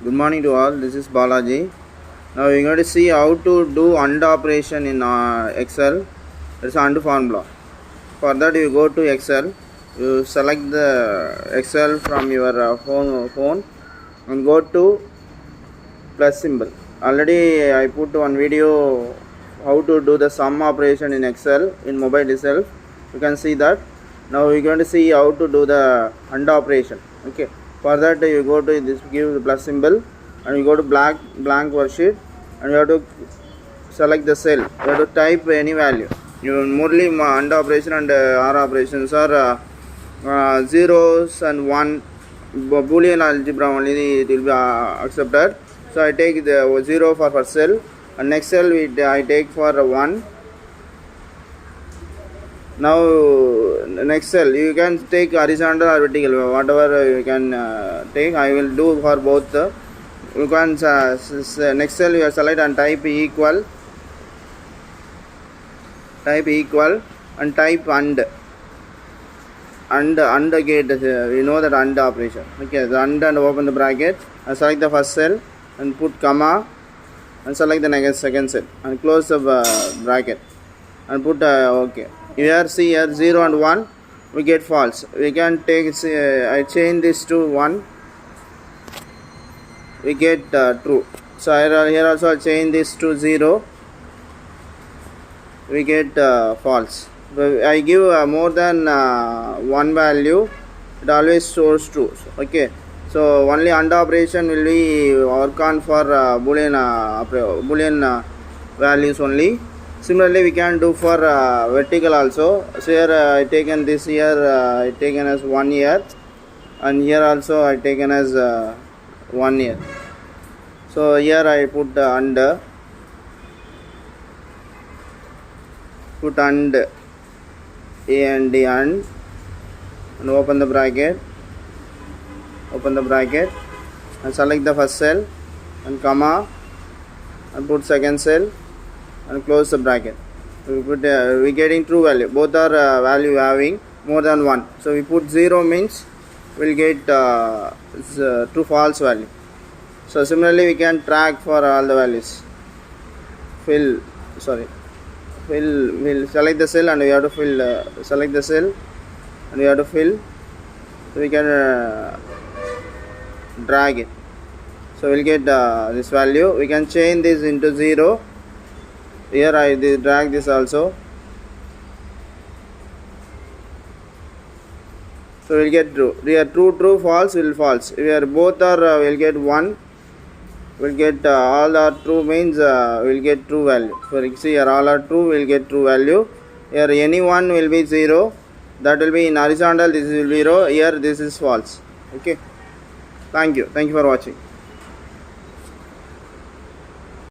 Good morning to all. This is Balaji. Now we're going to see how to do AND operation in Excel. It's AND formula. For that, you go to Excel. You select the Excel from your phone and go to plus symbol. Already I put one video how to do the sum operation in Excel in mobile itself. You can see that. Now we're going to see how to do the AND operation. Okay. For that, you go to this, give the plus symbol, and you go to blank worksheet, and you have to select the cell. You have to type any value. You mostly AND operation and OR operations are zeros and one. Boolean algebra only it will be accepted. So I take the 0 for first cell, and next cell I take for 1. Now next cell you can take horizontal or vertical, whatever you can take. I will do for both. You can next cell you select and type equal, and type and gate. You know that AND operation. Okay, the AND and open the bracket and select the first cell and put comma and select the next second cell and close the bracket and put okay. Here see here 0 and 1 we get false. We can take I change this to 1, we get true. So here also I change this to 0, we get false. I give more than one value, it always shows true. Okay, so only AND operation will be work on for boolean values only. Similarly, we can do for vertical also. So here I taken this year, I taken as 1 year, and here also I taken as 1 year. So here I put AND, put AND, A and D and open the bracket, and select the first cell and comma and put second cell and close the bracket. We put we getting true value. Both are value having more than 1. So we put 0 means we'll get true false value. So similarly we can track for all the values. We'll select the cell and we have to fill. Select the cell and we have to fill. So we can drag it. So we'll get this value. We can change this into 0. Here I drag this also. So we'll get true. Here true, false will false. Here both are we'll get 1. We'll get all are true means we'll get true value. So you see here all are true, we'll get true value. Here any one will be 0. That will be in horizontal. This will be 0. Here this is false. Okay. Thank you for watching.